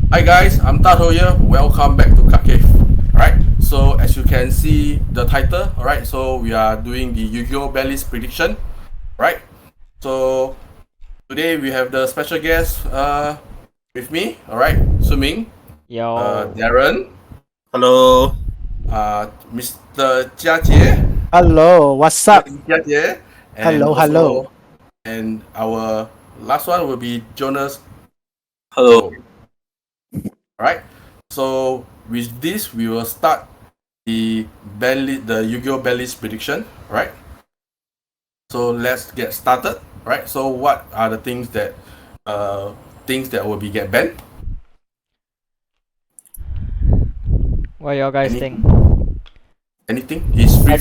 Hi guys, I'm Tato here. Welcome back to Card Cave. Alright, so as you can see the title, alright, so we are doing the Yu-Gi-Oh! Banlist Prediction. Right? So today we have the special guest with me, alright, Suming, Yo. Darren, Hello. Mr. Jiajie, Hello, what's up? Jiajie, and Hello, also- hello. And our last one will be Jonas. Hello. Alright, so with this we will start the Yu-Gi-Oh! Banlist prediction, right? So let's get started, right? So what are the things that will be get banned? What you guys think? Anything? It's free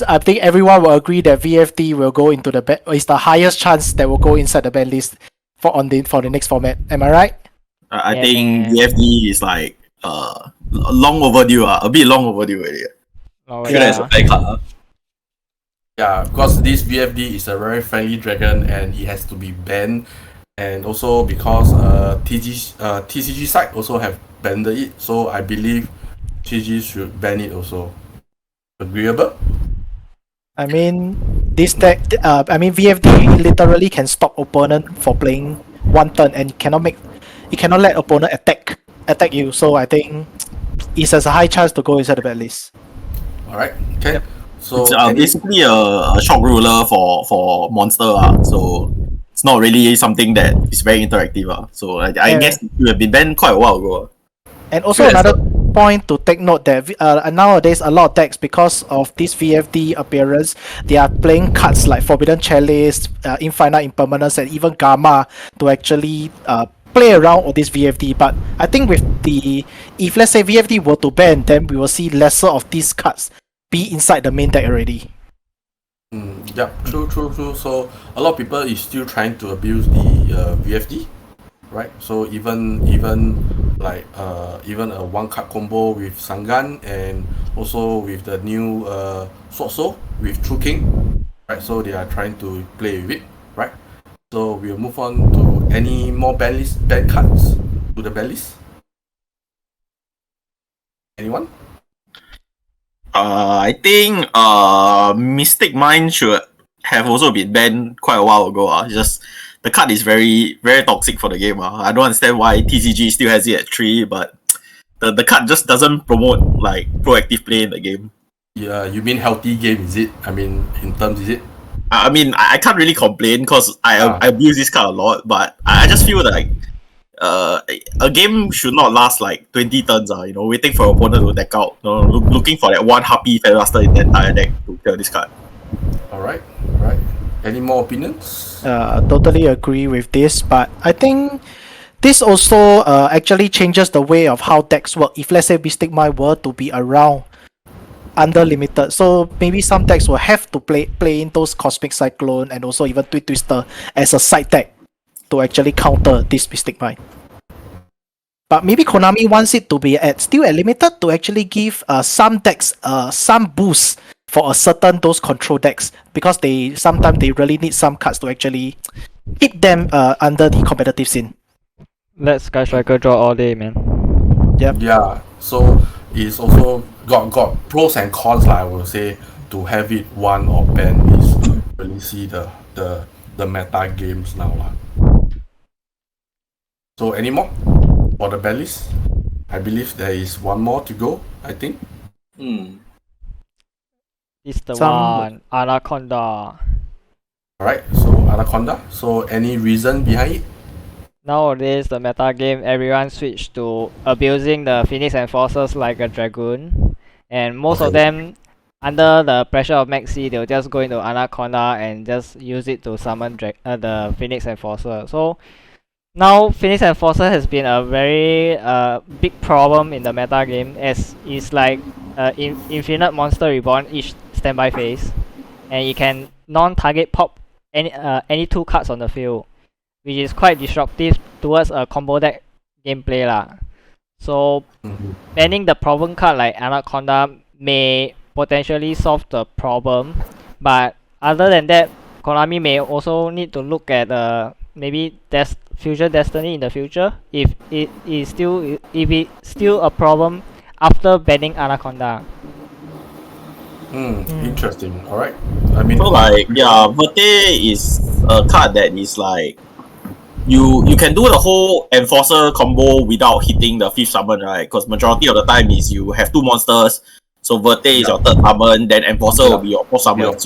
I think everyone will agree that VFD will go into the is the highest chance that will go inside the ban list for the next format. Am I right? I Yeah, think man. VFD is like long overdue. A bit long overdue already. Oh, I feel like it's a fair cut. Yeah, because this VFD is a very friendly dragon and it has to be banned, and also because TCG side also have banned it, so I believe TCG should ban it also. Agreeable? I mean, VFD literally can stop opponent for playing one turn and cannot let opponent attack you. So I think it has a high chance to go inside the ban list. Alright, okay. So It's basically a shock ruler for monster. So it's not really something that is very interactive. So I Yeah. guess it would have been banned quite a while ago. And also Yes. another point to take note that nowadays a lot of decks, because of this VFD appearance, they are playing cards like Forbidden Chalice, Infinite Impermanence, and even Gamma to actually play around with this VFD. But I think if let's say VFD were to ban, then we will see lesser of these cards be inside the main deck already. Yeah, true. So a lot of people is still trying to abuse the VFD, right? So even like even a one card combo with Sangan and also with the new Sword Soul with True King, right? So they are trying to play with it, right? So we'll move on to any more ban cards to the ban list. Anyone? I think Mystic Mind should have also been banned quite a while ago. Just the card is very, very toxic for the game. I don't understand why TCG still has it at 3, but the card just doesn't promote like proactive play in the game. Yeah, you mean healthy game, is it? I mean, in terms, is it? I mean, I can't really complain because I abuse this card a lot, but I just feel like a game should not last like 20 turns. Waiting for your opponent to deck out, looking for that one happy Featherluster in the entire deck to clear this card. Alright. Any more opinions? Totally agree with this, but I think this also actually changes the way of how decks work. If let's say Mystic Mind were to be around under limited, so maybe some decks will have to play in those Cosmic Cyclone and also even Twin Twister as a side deck to actually counter this Mystic Mind. But maybe Konami wants it to be still at limited to actually give some decks some boost for a certain those control decks, because sometimes they really need some cards to actually keep them under the competitive scene. Let Sky Striker draw all day, man. Yeah, so it's also got pros and cons, I will say, to have it one or ban is really see the meta games now. So any more for the ban list? I believe there is one more to go, I think. It's the one, Anaconda. Alright, so Anaconda. So any reason behind it? Nowadays, the meta game, everyone switched to abusing the Phoenix Enforcers like a dragoon. And most of them, under the pressure of Maxi, they'll just go into Anaconda and just use it to summon the Phoenix Enforcer. So now Phoenix Enforcer has been a very big problem in the meta game, as it's like infinite monster reborn each standby phase, and you can non-target pop any 2 cards on the field, which is quite disruptive towards a combo deck gameplay lah. So banning the problem card like Anaconda may potentially solve the problem, but other than that, Konami may also need to look at maybe test Fusion Destiny in the future if it's still a problem after banning Anaconda. Interesting. All right. I mean, So like Verte is a card that is like you can do the whole Enforcer combo without hitting the 5th summon, right? Because majority of the time is you have 2 monsters. So Verte is your 3rd summon, then Enforcer will be your 4th summon.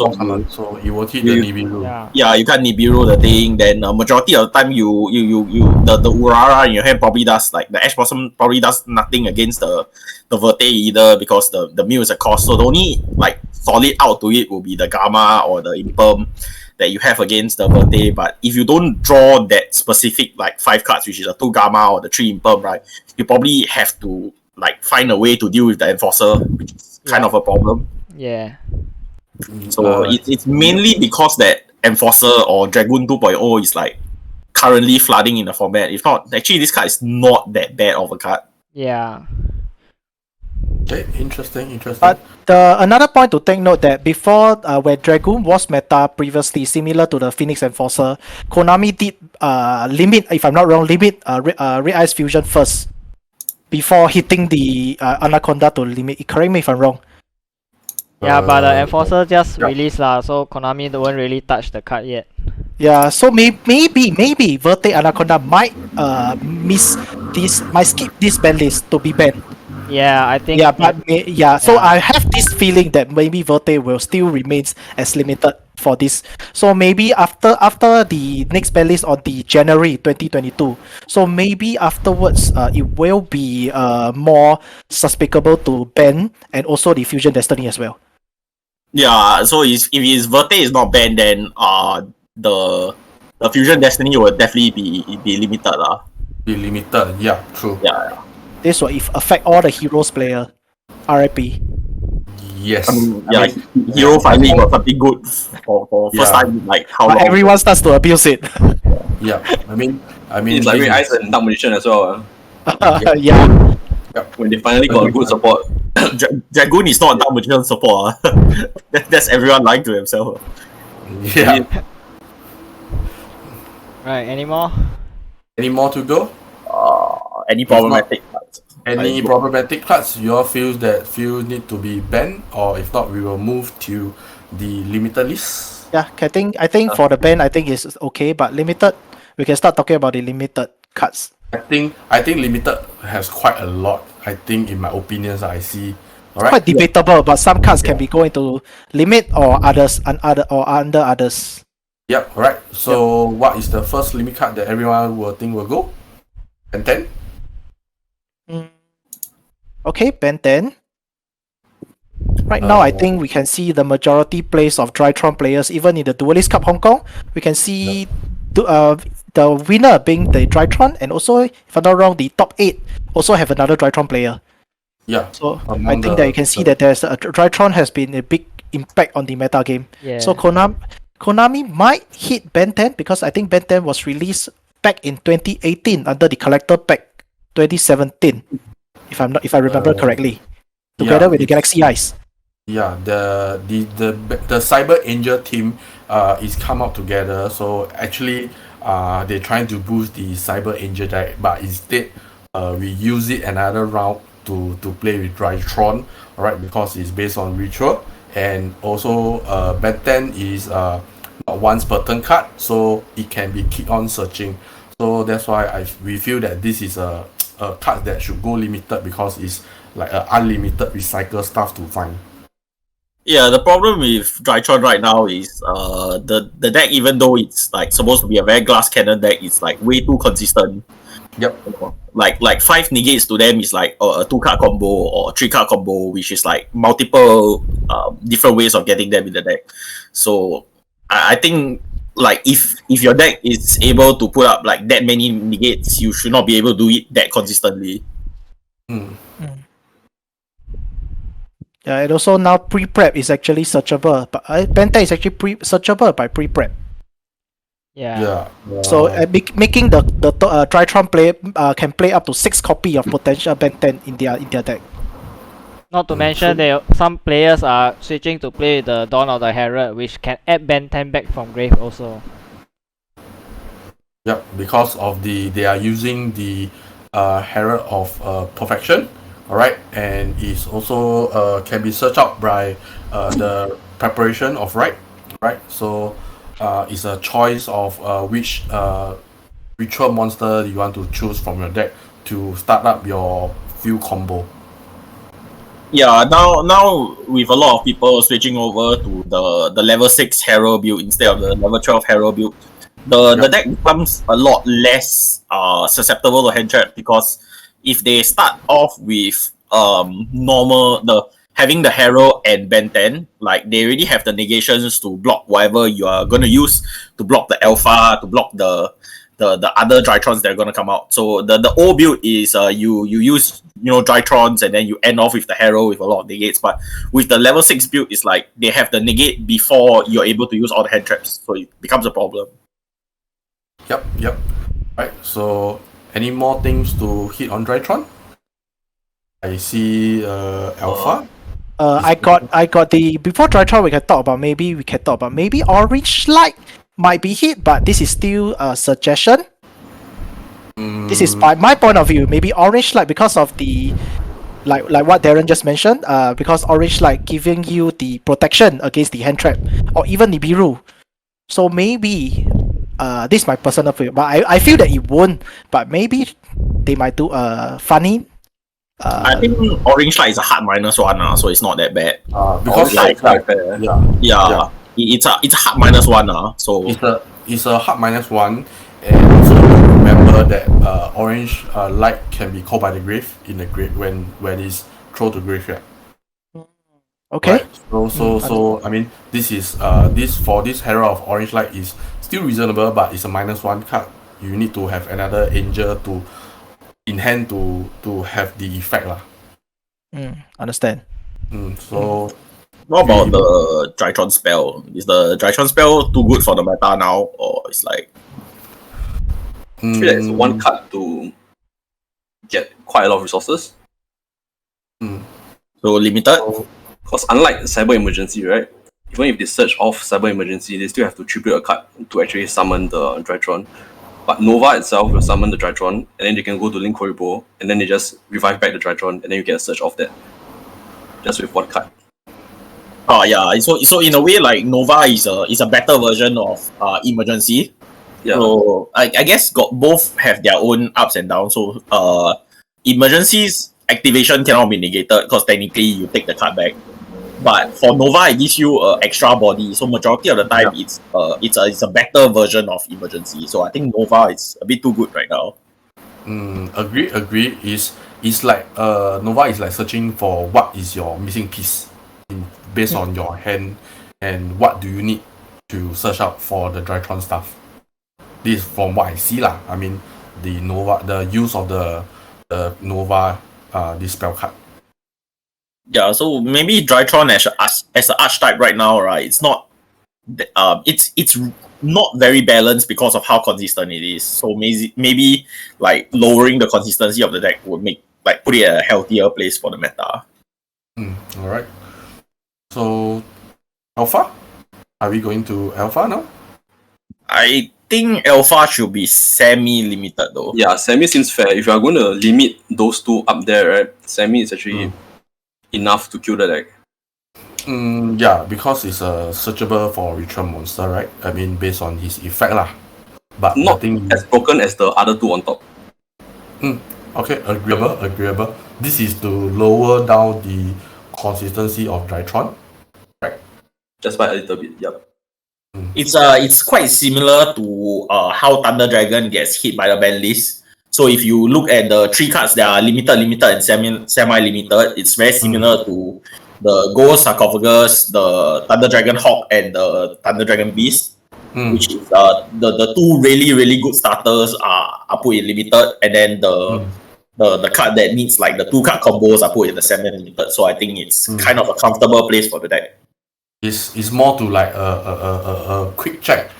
So it will hit the Nibiru. Yeah. You can't Nibiru the thing. Then majority of the time the Urara in your hand probably does like the Ash Blossom probably does nothing against the Verte either because the mill is a cost. So the only like solid out to it will be the Gamma or the Imperm that you have against the Verte. But if you don't draw that specific like 5 cards, which is a 2 Gamma or the 3 Imperm, right, you probably have to like find a way to deal with the Enforcer, which is kind of a problem. Yeah. So it's mainly because that Enforcer or Dragoon 2.0 is like currently flooding in the format. If not, actually this card is not that bad of a card. Yeah. Okay, interesting. But another point to take note that before where Dragoon was meta previously, similar to the Phoenix Enforcer, Konami did limit, if I'm not wrong, Red Eyes Fusion first before hitting the Anaconda to limit. Correct me if I'm wrong. Yeah, but the Enforcer just released lah, so Konami don't really touch the card yet. Yeah, so maybe Verte Anaconda might might skip this ban list to be banned. Yeah, I think. Yeah, so I have this feeling that maybe Verte will still remains as limited for this. So maybe after the next ban list on the January 2022. So maybe afterwards it will be more suspecable to ban and also the Fusion Destiny as well. Yeah, so if Verte is not banned, then the Fusion Destiny will definitely be limited lah. Be limited. Yeah, true. Yeah. This will affect all the Heroes player. RIP. Yes. Hero finally got something good for first time like how long? Everyone starts to abuse it. Yeah. I mean It's like Red Eyes and Dark Magician as well. Yeah. When they finally got a good support. Dragoon is not a Dark Magician support. That's everyone lying to themselves. Yeah. Right, any more? Any more to go? Any problematic cards? Any problematic cards you all feel need to be banned, or if not, we will move to the limited list. Yeah, I think for the ban, I think it's okay, but limited, we can start talking about the limited cards. I think limited has quite a lot. I think, in my opinions, I see. All right. Quite debatable, but some cards can be going to limit or others or under others. Yep. All right. So, what is the first limit card that everyone will think will go? And 10. Okay, Ben 10. Right now, I think we can see the majority place of Drytron players, even in the Duelist Cup Hong Kong. We can see the winner being the Drytron, and also, if I'm not wrong, the top 8 also have another Drytron player. Yeah. So I think that you can see that there's Drytron has been a big impact on the meta game. Yeah. So Konami might hit Ben 10 because I think Ben 10 was released back in 2018 under the collector pack 2017, if I remember correctly, together with the Galaxy Eyes. Yeah, the Cyber Angel team is come out together. So actually, they're trying to boost the Cyber Angel deck, but instead, we use it another round to play with Drytron, alright, because it's based on ritual, and also Ben 10 is not once per turn card, so it can be keep on searching. So that's why we feel that this is a card that should go limited because it's like an unlimited recycle stuff to find. Yeah, the problem with Drytron right now is the deck, even though it's like supposed to be a very glass cannon deck, it's like way too consistent. Yep. Like 5 negates to them is like a 2-card combo or a 3-card combo, which is like multiple different ways of getting them in the deck. So I think like if your deck is able to put up like that many negates, you should not be able to do it that consistently. Yeah, and also now pre-prep is actually searchable, but Ben 10 is actually searchable by pre-prep. Yeah. So making the Drytron play can play up to 6 copy of potential Ben 10 in their deck. Not to mention, some players are switching to play the Dawn of the Herald, which can add Ben 10 back from grave also. Yep, because of they are using the Herald of Perfection, all right, and is also can be searched out by the preparation of right, right. So it's a choice of which ritual monster you want to choose from your deck to start up your few combo. Yeah, now with a lot of people switching over to the level 6 Herald build instead of the level 12 Herald build, the deck becomes a lot less susceptible to hand trap, because if they start off with having the Herald and Ben 10, like they already have the negations to block whatever you are gonna use, to block the Alpha, to block the other Drytrons that are gonna come out. So the old build is you use Drytrons and then you end off with the Herald with a lot of negates. But with the level 6 build, it's like they have the negate before you're able to use all the hand traps, so it becomes a problem. Yep. Right. So any more things to hit on Drytron? I see Alpha. I got the before Drytron we can talk about maybe Orange Light might be hit, but this is still a suggestion. This is by my point of view. Maybe Orange Light, because of the like what Darren just mentioned. Because Orange Light giving you the protection against the hand trap or even Nibiru. So maybe this is my personal view, but I feel that it won't. But maybe they might do funny. I think Orange Light is a hard -1, so it's not that bad. Because it's a hard -1, so it's a hard -1, and also remember that Orange Light can be called by the grave in the grave when it's thrown to graveyard. Okay. Right? So I mean this is this Herald of Orange Light is still reasonable, but it's a -1 card. You need to have another angel in hand to have the effect lah. Understand. So what about the Drytron spell? Is the Drytron spell too good for the meta now, or it's like? I feel like it's one card to get quite a lot of resources. So limited? Because unlike Cyber Emergency, right? Even if they search off Cyber Emergency, they still have to tribute a card to actually summon the Drytron. But Nova itself will summon the Drytron, and then they can go to Link Koribo, and then they just revive back the Drytron, and then you get a search off that. Just with one card. Oh yeah, so in a way, like Nova is a better version of Emergency. Yeah. So I guess both have their own ups and downs. So Emergency's activation cannot be negated because technically you take the card back. But for Nova, it gives you extra body. So majority of the time, it's a better version of Emergency. So I think Nova is a bit too good right now. Agree. It's like Nova is like searching for what is your missing piece based on your hand, and what do you need to search out for the Drytron stuff. This is from what I see lah. I mean the use of the Nova this spell card. Yeah, so maybe Drytron as an archetype right now, right? It's not it's not very balanced because of how consistent it is. So maybe like lowering the consistency of the deck would put it at a healthier place for the meta. All right. So Alpha, are we going to Alpha now? I think Alpha should be semi-limited though. Yeah, semi seems fair. If you are going to limit those two up there, right? Semi is actually enough to kill the deck. Yeah, because it's searchable for ritual monster, right? I mean, based on his effect lah. But Not as broken as the other two on top. Okay, agreeable. This is to lower down the consistency of Drytron, right? Just by a little bit, yep. It's quite similar to how Thunder Dragon gets hit by the ban list. So if you look at the three cards that are limited, and semi-limited, it's very similar to the Ghost Sarcophagus, the Thunder Dragon Hawk, and the Thunder Dragon Beast, which is the two really good starters are put in limited, and then the card that needs like the 2-card combos are put in the semi-limited. So I think it's kind of a comfortable place for the deck. It's more to like a quick check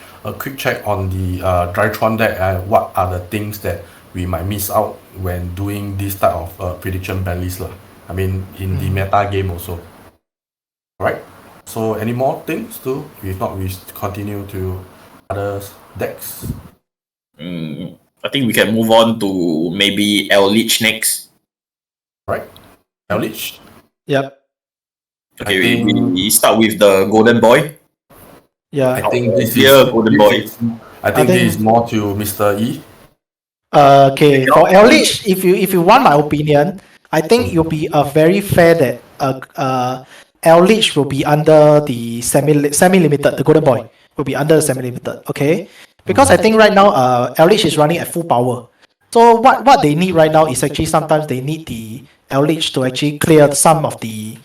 on the Drytron deck and what are the things that we might miss out when doing this type of prediction Banlist lah. I mean, in the meta game also. Alright, so any more things too? If not, we continue to other decks. I think we can move on to maybe Lich next. Right? Lich? Yep. Okay, we start with the Golden Boy. Yeah. I think this Golden Boy. I think this is more to Mr. E. Okay, for Lich, if you want my opinion, I think it'll be a very fair that Lich will be under the semi-limited. The Golden Boy will be under the semi-limited. Okay, because I think right now Lich is running at full power. So what they need right now is actually sometimes they need the Lich to actually clear some of the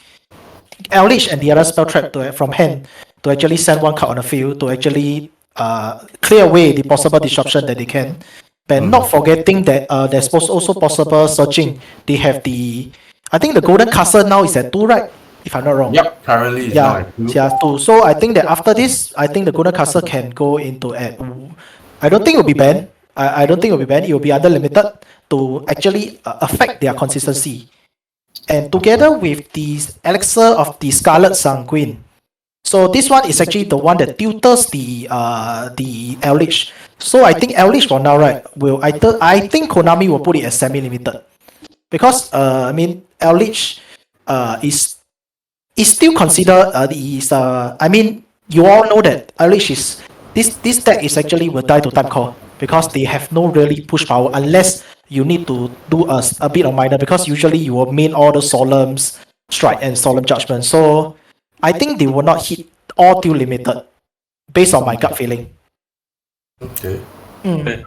Lich and the other spell trap from hand to actually send one card on the field to actually clear away the possible disruption that they can. But not forgetting that there's also possible searching. They have I think the Golden Castle now is at 2, right? If I'm not wrong. Yep, currently it's now at 2. Yeah, 2. So I think that after this, I think the Golden Castle can go into at. I don't think it will be banned. I don't think it will be banned. It will be under limited to actually affect their consistency. And together with the Elixir of the Scarlet Sanguine. So this one is actually the one that tutors the Lich. So I think Lich for now, right, I think Konami will put it as semi-limited. Because Lich is still considered you all know that Lich is this deck is actually will die to time call because they have no really push power unless you need to do a bit of minor, because usually you will main all the Solemn's Strike and Solemn Judgment. So I think they will not hit all till limited based on my gut feeling. Okay. And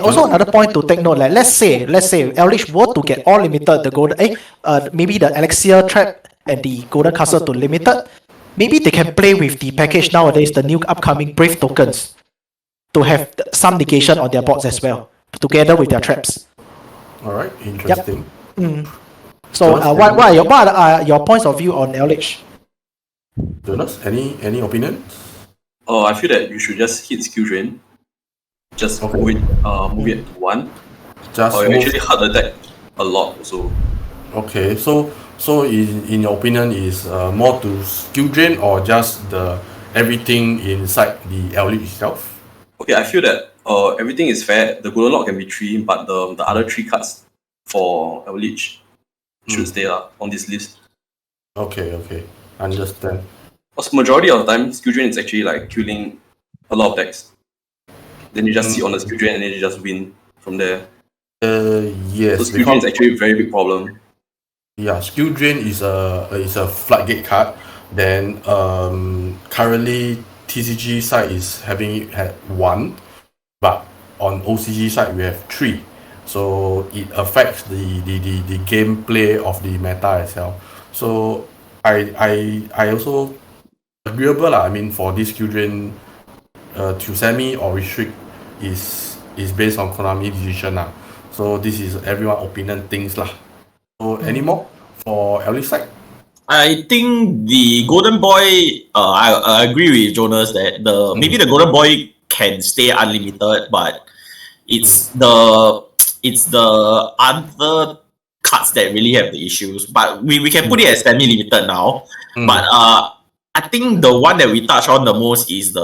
also another point to take note, like let's say Lich were to get all limited, the golden maybe the Elixir trap and the Golden Castle to limited, maybe they can play with the package nowadays, the new upcoming Brave tokens, to have some negation on their boards as well, together with their traps. Alright, interesting. Yep. So what are your points of view on Lich? Jonas, any opinions? I feel that you should just hit skill drain. Just move it to 1. Or you actually hurt the deck a lot also. Okay, so in your opinion is more to skill drain or just the everything inside the Lich itself? Okay, I feel that everything is fair. The Golden Lock can be 3, but the other 3 cards for Lich should stay on this list. Okay, understand. Because majority of the time, skill drain is actually like killing a lot of decks. Then you just sit on the skill drain and then you just win from there. Yes. So skill drain is actually a very big problem. Yeah, skill drain is a floodgate card. Then currently TCG side is having it at 1, but on OCG side we have 3. So it affects the gameplay of the meta itself. So I also agreeable lah. I mean, for this skill drain to semi or restrict is based on Konami decision lah. So this is everyone opinion things lah. So any more for Lich side? I think the Golden Boy, I agree with Jonas that maybe the Golden Boy can stay unlimited, but it's the other cards that really have the issues. But we can put it as semi-limited now. But I think the one that we touch on the most is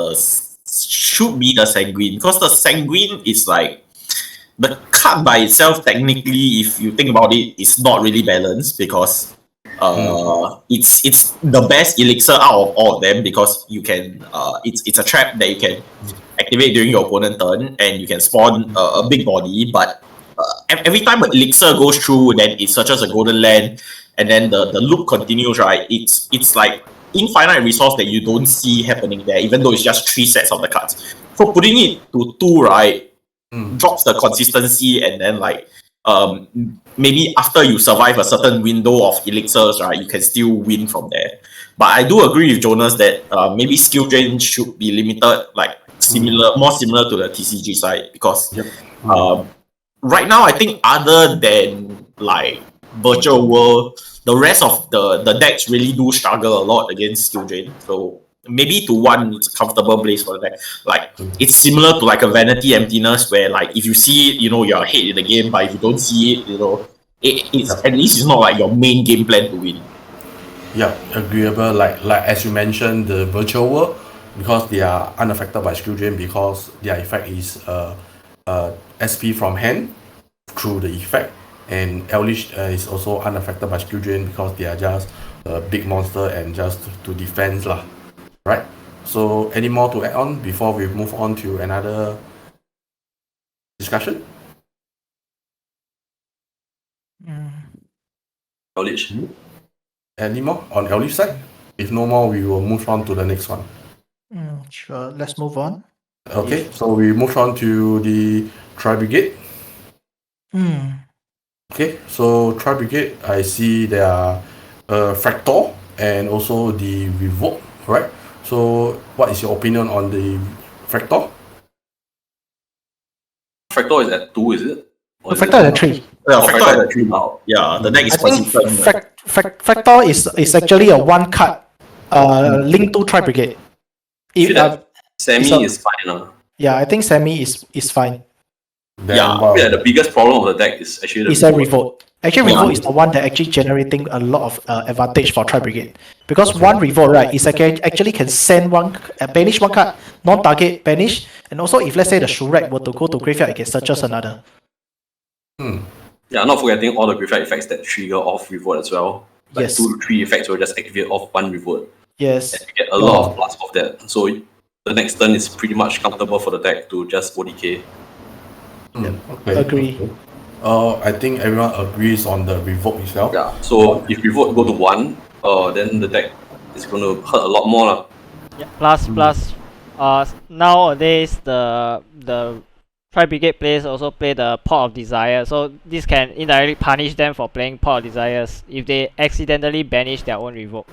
should be the Sanguine, because the Sanguine is like the card by itself. Technically, if you think about it, it's not really balanced because it's the best elixir out of all of them, because you can it's a trap that you can activate during your opponent turn and you can spawn a big body, but every time an elixir goes through, then it searches a golden land and then the loop continues, right? It's like infinite resource that you don't see happening there, even though it's just 3 sets of the cards. So putting it to 2, right, drops the consistency, and then like maybe after you survive a certain window of elixirs, right, you can still win from there. But I do agree with Jonas that maybe skill drain should be limited, like more similar to the TCG side, because right now I think other than like Virtual World, the rest of the decks really do struggle a lot against skill drain. So maybe to 1, it's a comfortable place for the deck. Like it's similar to like a Vanity Emptiness, where like if you see it, you're ahead in the game, but if you don't see it, it's at least it's not like your main game plan to win. Yeah, agreeable. Like as you mentioned, the Virtual World, because they are unaffected by skill drain because their effect is SP from hand through the effect, and Eldritch is also unaffected by skill drain because they are just a big monster and just to defense lah, right? So any more to add on before we move on to another discussion? Knowledge. Any more on Eldritch side? If no more, we will move on to the next one. Sure, let's move on. Okay, so we move on to the Tri-Brigade. Okay, so Tri-Brigade, I see there are Fractal and also the Revolt, right? So what is your opinion on the Fractal? Fractal is at 2, is it? Or is Fractal it- is at 3. Yeah, Oh, Fractal is at 3 now. Yeah, the deck is I think consistent. Fractal is actually a one card linked to Tri-Brigade. Feel that Semi it's a- is fine. Yeah, I think Semi is fine. Then, Yeah, wow, Yeah, the biggest problem of the deck is actually the It's a Revolt. Actually, Revolt is the one that actually generating a lot of advantage for Tri-Brigade. Because one Revolt, right, is actually can send one, banish one card, non-target, banish, and also if let's say the Shurek were to go to graveyard, it can searches another. Yeah, not forgetting all the graveyard effects that trigger off Revolt as well. Like Yes. 2 to 3 effects will just activate off one Revolt. Yes. And you get a lot of plus of that. So the next turn is pretty much comfortable for the deck to just ODK. okay. Agree. I think everyone agrees on the Revolt itself. Yeah. So if Revolt go to 1, then the deck is going to hurt a lot more. Lah. Yeah, plus, nowadays the Tri-Brigade players also play the Pot of Desire, so this can indirectly punish them for playing Pot of Desires if they accidentally banish their own Revolt.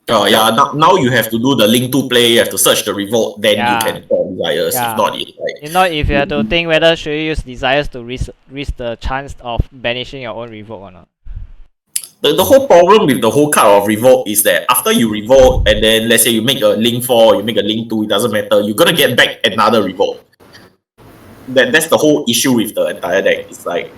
Yeah, now you have to do the link to play, you have to search the Revolt, then Yeah. you can call Desires. Yeah. If not, it like If not, if you have to think whether should you use Desires to risk the chance of banishing your own Revolt or not. the whole problem with the whole card of Revolt is that after you Revolt and then let's say you make a link 4, you make a link 2, it doesn't matter, you're gonna get back another Revolt. That's the whole issue with the entire deck. It's like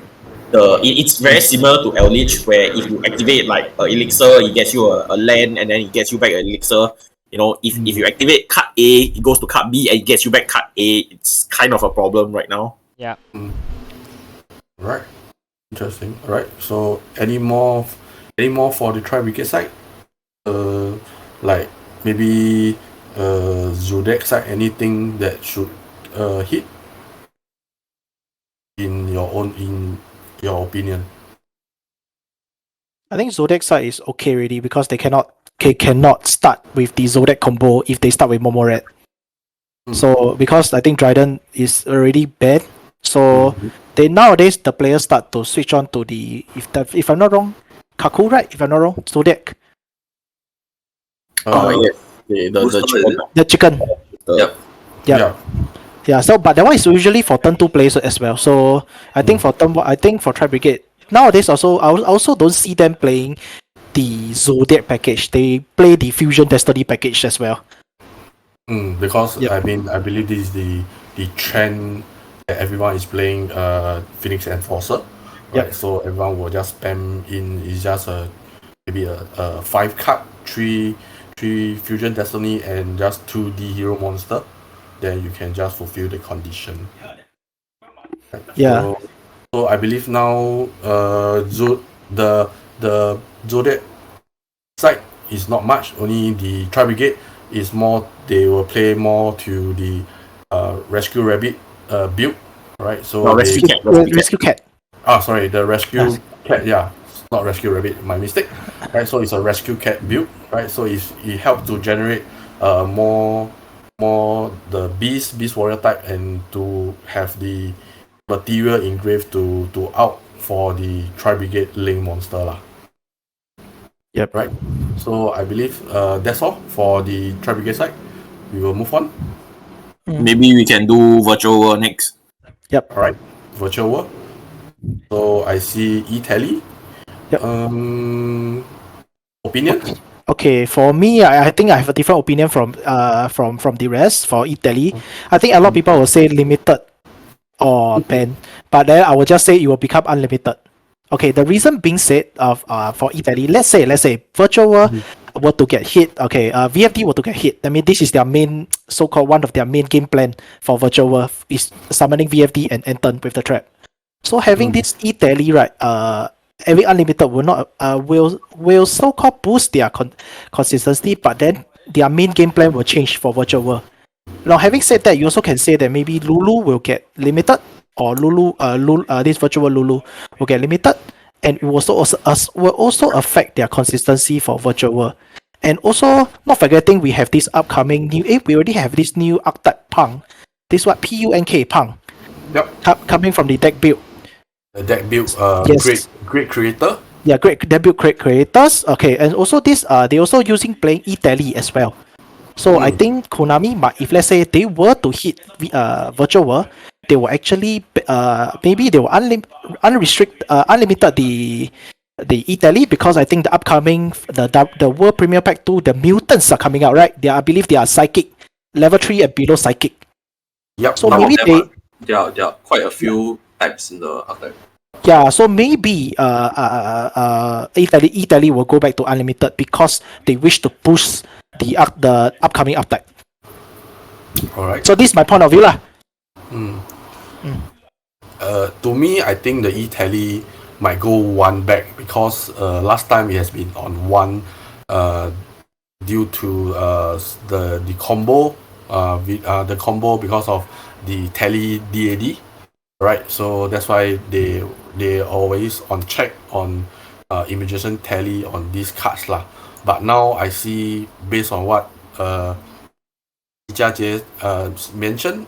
it's very similar to Eldritch, where if you activate like Elixir, it gets you a land and then it gets you back an Elixir. You know, if you activate card A, it goes to card B and it gets you back card A. It's kind of a problem right now. Yeah. Right. Interesting. Alright. So any more for the Tri-Brigade side? Like maybe Zodiac side, anything that should hit in your opinion? I think Zodiac side is okay already because they cannot start with the Zodiac combo if they start with Momored. So because I think Dryden is already bad, so they nowadays the players start to switch on to the if I'm not wrong, Kaku, right? If I'm not wrong, Zodiac, Yes. Booster, is it? the chicken. Yep. Yeah. Yeah, so but that one is usually for turn 2 players as well. So I think for Tri-Brigade nowadays also I also don't see them playing the Zodiac package. They play the Fusion Destiny package as well. Because Yep. I mean I believe this is the trend that everyone is playing Phoenix Enforcer. Right? Yep. So everyone will just spam in. It's just maybe a 5 card, 3 Fusion Destiny and just 2D hero monster. Then you can just fulfill the condition. Right? Yeah. So I believe now the Zodiac side is not much. Only the Tri-Brigade is more. They will play more to the Rescue Rabbit build, right? So No, they- Rescue Cat. Rescue Cat. sorry, the Rescue Cat. Yeah, it's not Rescue Rabbit. My mistake. Right. So it's a Rescue Cat build, right? So it helps to generate more the beast warrior type and to have the material engraved to out for the Tri-Brigade Link monster lah. Yep. Right. So I believe that's all for the Tri-Brigade side. We will move on. Maybe we can do Virtual World next. Alright. Virtual World. So I see E-Tally. Yep. Opinion? Okay, for me, I think I have a different opinion from the rest for Italy. I think a lot of people will say limited or ban, but then I will just say it will become unlimited. Okay, the reason being said of for Italy, let's say Virtual World, were to get hit, okay, VFD were to get hit, I mean, this is their main, so-called one of their main game plan for Virtual World is summoning VFD and turn with the trap. So having this E-tally, right, every unlimited will not will so-called boost their consistency, but then their main game plan will change for Virtual World. Now, having said that, you also can say that maybe Lulu will get limited, or this Virtual World Lulu will get limited, and it will also affect their consistency for Virtual World. And also, not forgetting, we have this upcoming new. We already have this new archetype Punk. This what PUNK Punk. Yep. Coming from the deck build. The deck build, Yes. great creator. Yeah, great deck build creators. Okay, and also this they also using playing E-tally as well. So I think Konami might, if let's say they were to hit Virtual World, they will actually maybe they will unlimited the E-tally, because I think the upcoming the World Premier Pack 2, the mutants are coming out, right? I believe they are psychic, level 3 and below psychic. Yep. So Some maybe of them there are quite a few types in the archetype. yeah, so maybe Italy will go back to unlimited because they wish to push the upcoming archetype. Alright. So this is my point of view lah. To me, I think the E-tally might go one back, because last time it has been on one due to the combo the combo because of the tally DAD, right? So that's why they always on check on immigration tally on these cards lah. But now I see, based on what Jia mentioned,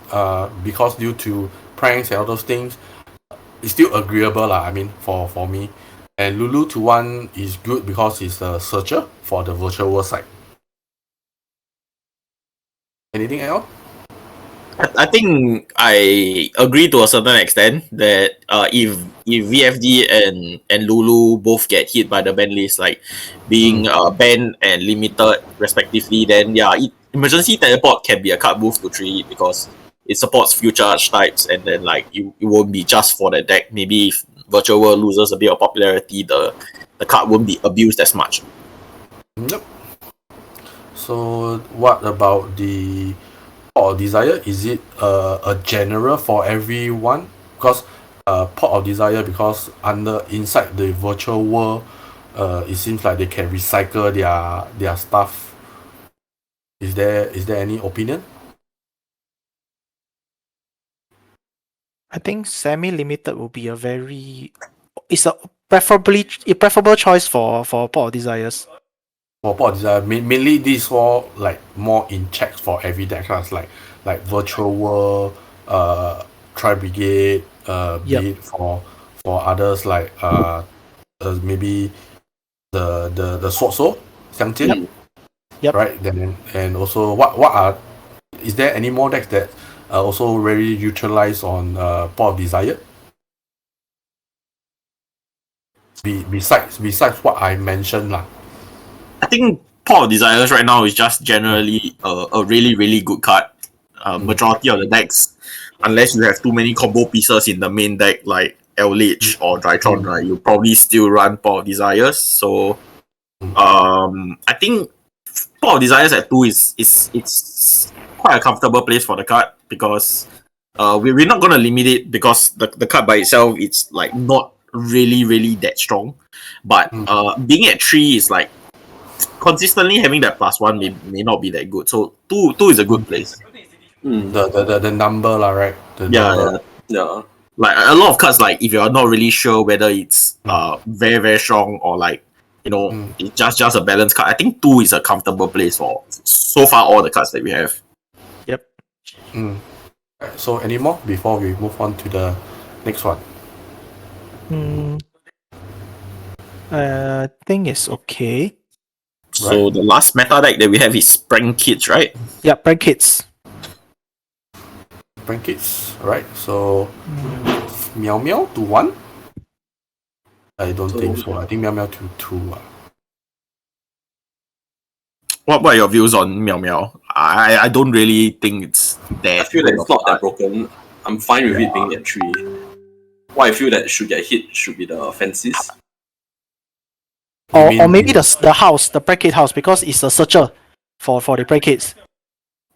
because due to pranks and all those things, it's still agreeable lah. I mean, for me, and Lulu to 1 is good because it's a searcher for the Virtual World side. Anything else? I think I agree to a certain extent that if VFD and Lulu both get hit by the ban list, like being banned and limited respectively, then yeah, emergency teleport can be a card move to 3 because it supports future archetypes, and then like it won't be just for the deck. Maybe if Virtual World loses a bit of popularity, the card won't be abused as much. Yep. So what about the Pot of Desire? Is it a general for everyone? Because Pot of Desire, because inside the Virtual World, it seems like they can recycle their stuff. Is there any opinion? I think semi-limited will be it's a preferable choice for Pot of Desires. For Pot of Desire, mainly these all like more in checks for every deck class, like Virtual World, Tri Brigade, be it for others like maybe the Sword Soul, Xiangjian. Yep. Right. Then and also is there any more decks that also very utilize on Pot of Desire? Besides what I mentioned lah. I think Pot of Desires right now is just generally a really, really good card. Majority of the decks, unless you have too many combo pieces in the main deck like Eldritch or Drytron, right, you probably still run Pot of Desires. So I think Pot of Desires at 2 it's quite a comfortable place for the card, because we're not gonna limit it, because the card by itself it's like not really that strong. But being at 3 is like consistently having that +1 may not be that good. So 2 is a good place. The number lah, right? Yeah. Like a lot of cards, like if you're not really sure whether it's very, very strong or like, you know, it's just a balanced card, I think 2 is a comfortable place for so far all the cards that we have. Yep. So any more before we move on to the next one? I think it's okay. So the last meta deck that we have is Prank Kids, right? Yeah, Prank Kids. Prank Kids, right? So Meow Meow to 1? I don't think so. I think Meow Meow to 2. What are your views on Meow Meow? I don't really think it's that. I feel that it's not that broken. I'm fine with it being at 3. What I feel that should get hit should be the Fences. Or maybe the house, the bracket house, because it's a searcher for the brackets.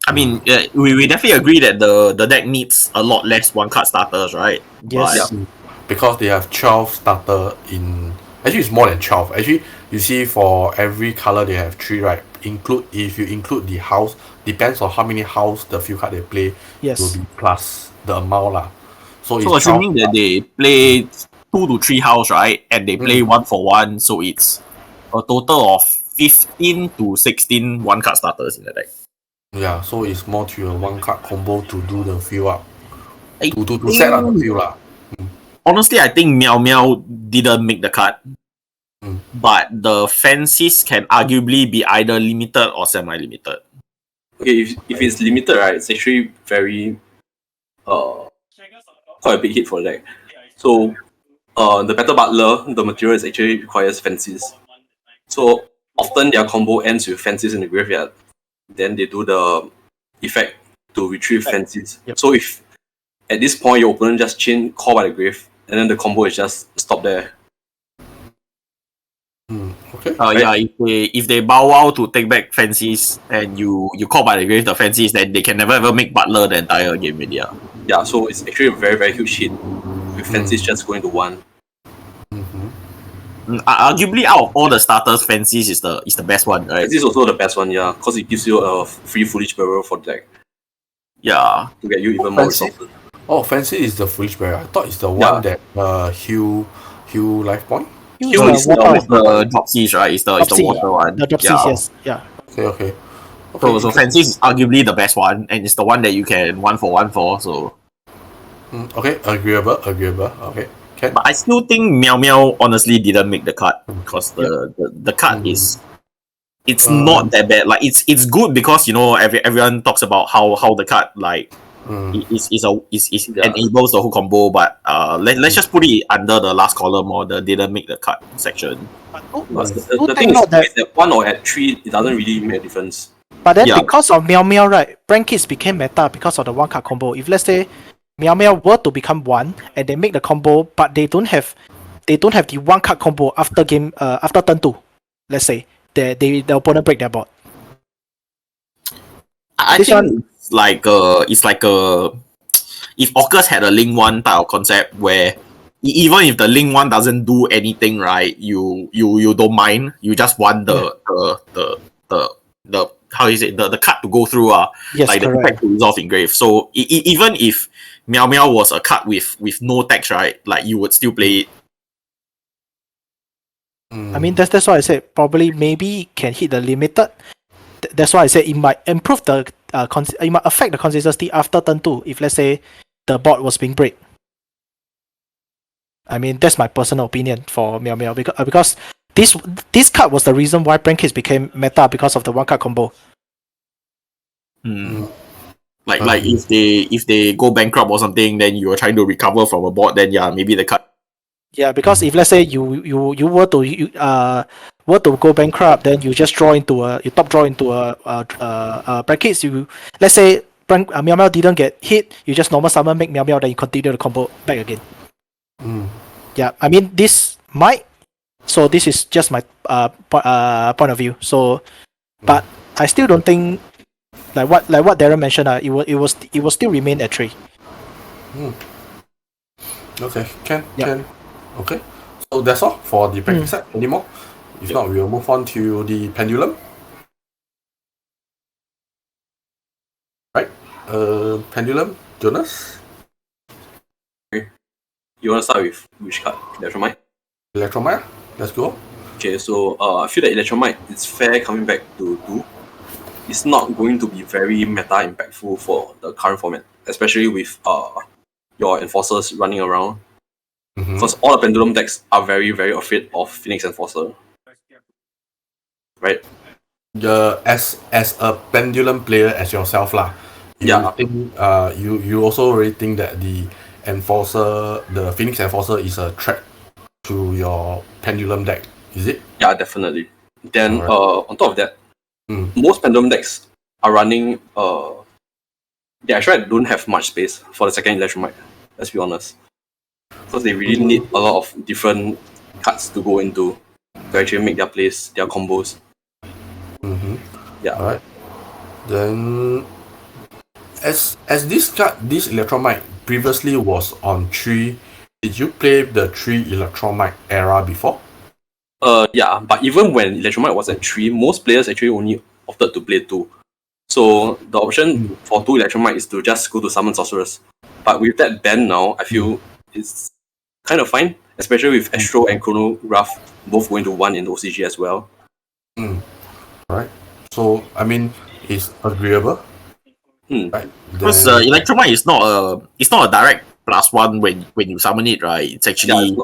I mean, we definitely agree that the deck needs a lot less one card starters, right? Yes. Because they have 12 starter in. Actually, it's more than 12. Actually, you see, for every color they have 3, right? If you include the house, depends on how many house the field card they play. Yes. Will be plus the amount lah. So assuming that they play 2 to 3 house, right, and they play 1 for 1, so it's a total of 15 to 16 one card starters in the deck. Yeah, so it's more to a one card combo to do the fill up. I To set up the fill lah. Honestly, I think Meow Meow didn't make the cut. But the fancies can arguably be either limited or semi-limited. Okay, if it's limited, right, it's actually very quite a big hit for the deck. So the Battle Butler, the material is actually requires fancies. So often their combo ends with fancies in the graveyard. Then they do the effect to retrieve fancies. Yep. So if at this point your opponent just chain Call by the Grave, and then the combo is just stop there. Okay. Yeah, if they bow wow to take back fancies and you call by the grave the fancies, then they can never ever make Butler the entire game with you. Yeah, so it's actually a very, very huge hit with fancies just going to 1. Arguably, out of all the starters, fancies is the best one, right? This is also the best one, yeah, because it gives you a free Foolish Barrel for the deck Yeah. to get you even more resources. Oh, Fancy is the Foolish Barrier. I thought it's the one that heal life point. Heal is the Dropsies, right? It's the water one. The Dropsies, yes. Yeah. Okay. So Fancy is arguably the best one, and it's the one that you can 1 for 1 for. So. Okay, agreeable. Okay. Can. But I still think Meow Meow honestly didn't make the cut because the cut is. It's not that bad. Like it's good because everyone talks about how the cut like enables the whole combo. But let's just put it under the last column or the didn't make the cut section. The thing is, at 1 or at 3, it doesn't really make a difference. But then because of Meow Meow, right, Brankits became meta because of the one card combo. If let's say Meow Meow were to become 1 and they make the combo, but they don't have the one card combo after turn 2. Let's say the opponent break their board. I think it's like if Oculus had a Link 1 type of concept where even if the Link 1 doesn't do anything, right, you don't mind. You just want the how is it the card to go through yes, like correct. the effect to resolve in grave. So even if Meow Meow was a card with no text, right, like you would still play it. I mean that's why I said probably maybe can hit the limited. That's why I said it might improve it might affect the consistency after turn 2 if let's say the board was being break. I mean that's my personal opinion for Meow Meow because this card was the reason why Brankits became meta because of the one card combo. Like if they go bankrupt or something, then you are trying to recover from a board, then maybe the cut. Yeah, because if let's say you were to go bankrupt, then you just top draw into a Brankits. Let's say Meow Meow didn't get hit, you just normal summon make Meow Meow, then you continue the combo back again. Yeah, I mean this might. So this is just my point of view. So, but I still don't think like what Darren mentioned. It will still remain at 3. Okay, can. Okay, so that's all for the practice set. Anymore? If not, we'll move on to the pendulum. Right, pendulum, Jonas. Okay. You want to start with which card? Electromite? Electromite. Let's go. Okay, so I feel that Electromite is fair coming back to 2. It's not going to be very meta impactful for the current format, especially with your enforcers running around. Because all the pendulum decks are very, very afraid of Phoenix Enforcer. Right? As a pendulum player as yourself lah. Think you also really think that the enforcer, the Phoenix Enforcer, is a threat to your pendulum deck, is it? Yeah, definitely. Then on top of that, most pendulum decks are running they actually don't have much space for the second Electromite, let's be honest. Because they really need a lot of different cards to go into. to actually make their plays, their combos. Yeah. Alright. Then as this card, this Electromite previously was on 3, did you play the 3 Electromite era before? Yeah, but even when Electromite was at 3, most players actually only opted to play 2. So the option for 2 Electromite is to just go to Summon Sorceress. But with that ban now, I feel it's kind of fine, especially with Astro and Chronograph both going to 1 in the OCG as well. Right. So I mean, it's agreeable. Right. Because Electromite is not a direct +1 when you summon it, right? It's actually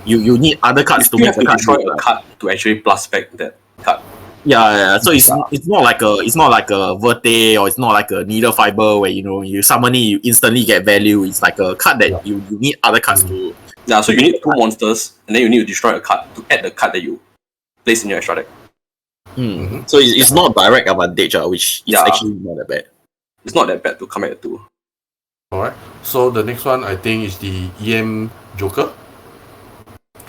you need other cards to You make have the to card. destroy a card to actually plus back that card. Yeah. So it's not like a Verte or it's not like a Needle Fiber where you summon it, you instantly get value. It's like a card that you need other cards to. Yeah, so you need 2 monsters and then you need to destroy a card to add the card that you place in your extra deck. So it's not direct advantage, which is actually not that bad. It's not that bad to come at 2. Alright. So the next one I think is the EM Joker.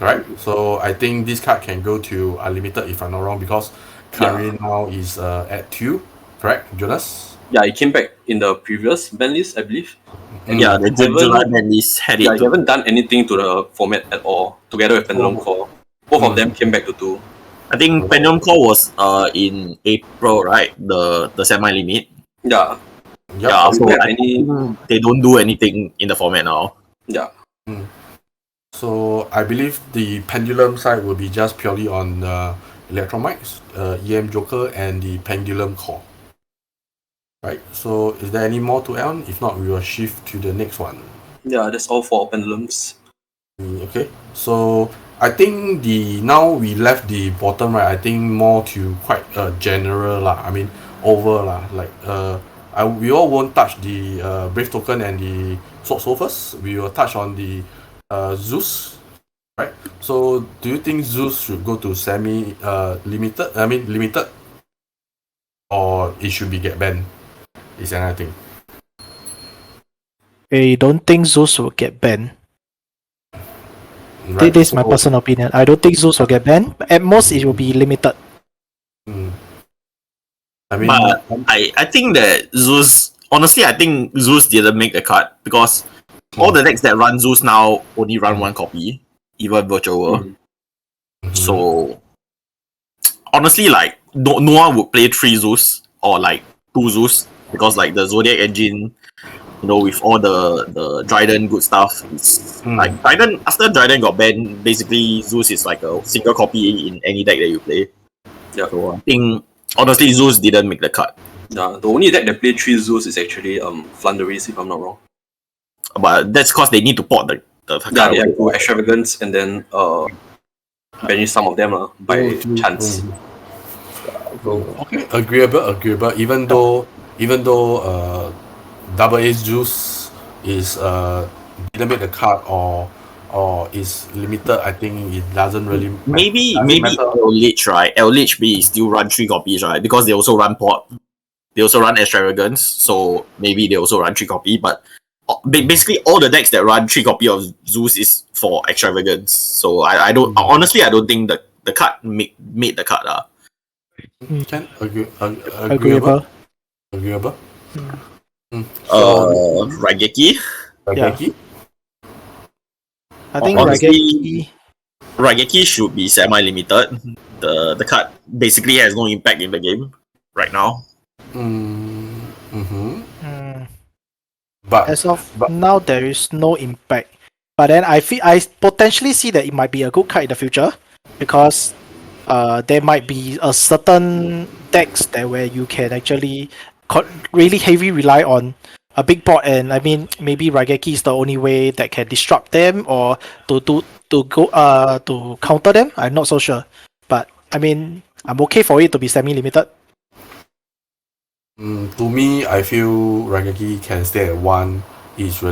Right? So I think this card can go to unlimited if I'm not wrong, because currently now is at 2, correct, Jonas? Yeah, it came back in the previous Banlist, I believe. And Yeah, the July Banlist had it. Yeah, you haven't done anything to the format at all, together with Pendulum Core. Both of them came back to 2. I think Pendulum Core was in April, right? The semi-limit. Yeah. Yeah, so Yeah, I think they don't do anything in the format now. Yeah. So I believe the Pendulum side will be just purely on Electromites, EM Joker, and the Pendulum Core. Right. So is there any more to add on? If not, we will shift to the next one. Yeah, that's all for Pendulums. Okay. So I think now we left the bottom right. I think more to quite general lah. I mean over lah. Like we all won't touch the Brave Token and the Sword Soul first. We will touch on the Zeus, right? So do you think Zeus should go to limited? I mean limited, or it should be get banned? Is another thing. I don't think Zeus will get banned. Right? This is my personal opinion. I don't think Zeus will get banned. At most, it will be limited. I mean, But I think that Zeus, honestly, I think Zeus didn't make the cut because all the decks that run Zeus now only run 1 copy, even Virtual World. So honestly, like no one would play 3 Zeus or like 2 Zeus because like the Zodiac engine, with all the Dryden good stuff, it's like Dryden, after Dryden got banned, basically Zeus is like a single copy in any deck that you play. Yeah. So I think honestly Zeus didn't make the cut. Yeah, the only deck that play 3 Zeus is actually Flunderies, if I'm not wrong. But that's because they need to port the Yeah, they have to Extravagance and then banish some of them by chance. Okay, agreeable. Even though Double A Zeus is didn't make the cut or is limited, I think it doesn't really maybe matter. Eldritch, right? Eldritch B still run 3 copies, right? Because they also run port. They also run Extravagance, so maybe they also run 3 copy, but basically all the decks that run 3 copy of Zeus is for Extravagance. So I don't honestly I don't think the cut made the cut. Can agreeable. Raigeki. Raigeki? I think Honestly, Raigeki should be semi-limited. The cut basically has no impact in the game right now. But as of now, there is no impact. But then I potentially see that it might be a good card in the future because there might be a certain decks that where you can actually really heavy rely on a big board, and I mean maybe Raigeki is the only way that can disrupt them or to counter them. I'm not so sure, but I mean I'm okay for it to be semi-limited. To me, I feel Raigeki can stay at 1. This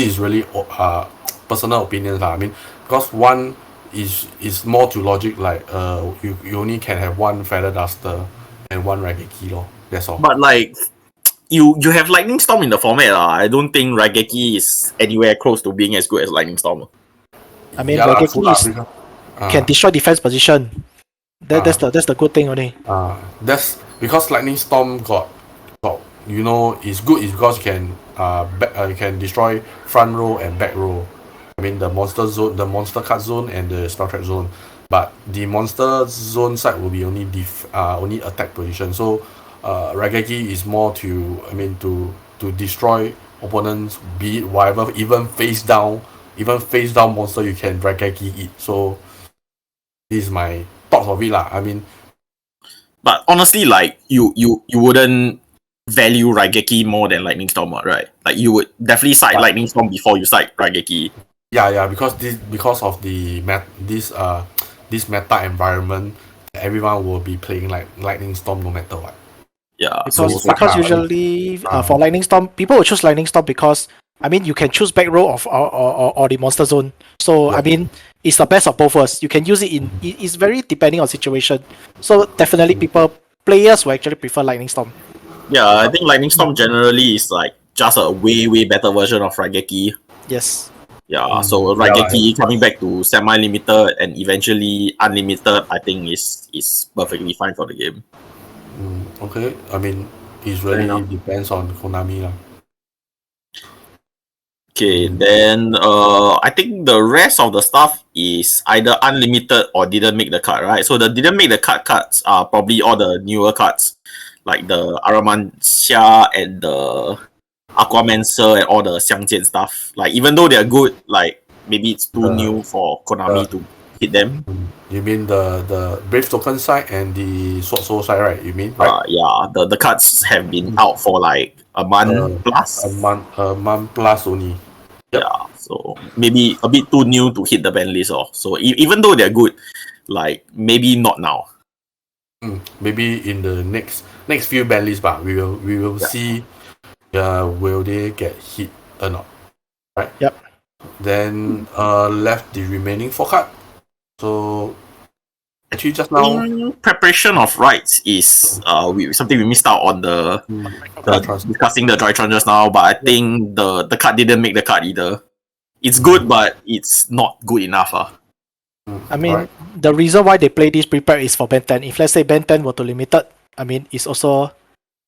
is really personal opinions. I mean, because 1 is more to logic, like you only can have 1 Feather Duster and 1 Raigeki. That's all. But like you have Lightning Storm in the format. I don't think Raigeki is anywhere close to being as good as Lightning Storm. I mean Yeah, Raigeki is can destroy defense position. That's the good thing only. That's because Lightning Storm got is good is because you can destroy front row and back row. I mean the monster zone, the monster card zone, and the spell trap zone. But the monster zone side will be only only attack position. So Raigeki is more to destroy opponents, be it whatever, even face down monster you can Raigeki it. So this is my thoughts of it lah. I mean, but honestly, like you wouldn't value Raigeki more than Lightning Storm, right? Like you would definitely side Lightning Storm before you side Raigeki. Yeah, because of this meta environment, everyone will be playing like Lightning Storm no matter what. Yeah, because usually for Lightning Storm, people will choose Lightning Storm because you can choose back row or the monster zone. So it's the best of both worlds. You can use it it's very depending on situation. So definitely players will actually prefer Lightning Storm. Yeah, I think Lightning Storm generally is like just a way better version of Raigeki. Yes. Yeah, so Raigeki coming back to semi-limited and eventually unlimited, I think is perfectly fine for the game. Okay, it really depends on Konami lah. Okay, then I think the rest of the stuff is either unlimited or didn't make the cut, right? So the didn't make the cut cards are probably all the newer cards, like the Aramantia and the Aquamancer and all the Xiangjian stuff. Like even though they're good, like maybe it's too new for Konami to hit them. You mean the Brave Token side and the Sword Soul side, right? You mean? Right? Yeah, the cards have been out for like a month plus. A month plus only. Yep. Yeah, so maybe a bit too new to hit the ban list. So even though they're good, like maybe not now. Maybe in the next few ban lists, but we will see. Will they get hit or not? Right. Yep. Then left the remaining 4 cards. So actually just now preparation of rights is something we missed out on the discussing the Drytron just now, but I think the card didn't make the cut either. It's good, but it's not good enough. The reason why they play this prepare is for Ben 10. If let's say Ben 10 were to limited, it's also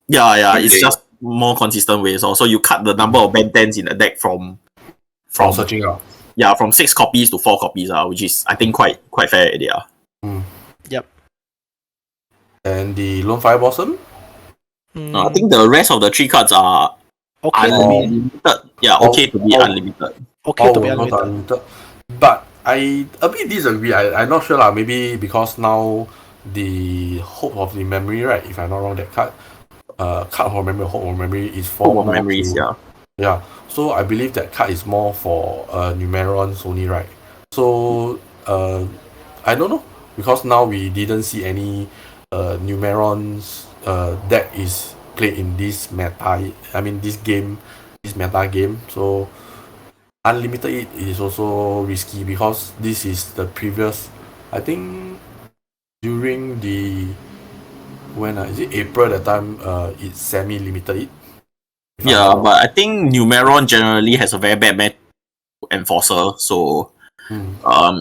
it's just more consistent ways. Also, you cut the number of Ben 10s in the deck from searching out. Yeah, from 6 copies to 4 copies, which is I think quite fair idea. Yep. And the Lone Fire Blossom? I think the rest of the 3 cards are okay unlimited. Okay to be unlimited. Okay to be not unlimited. unlimited. But I a bit disagree. I'm not sure lah. Maybe because now the Hope of the Memory, right? If I'm not wrong, that card, card of memory, Hope of Memory is for Hope of Memories. Yeah. So I believe that card is more for Numerons only, right? So I don't know, because now we didn't see any Numerons that is played in this meta. This meta game. So unlimited it is also risky because this is the previous. I think during the is it April that time? It's semi-limited it. Yeah, but I think Numeron generally has a very bad match enforcer, so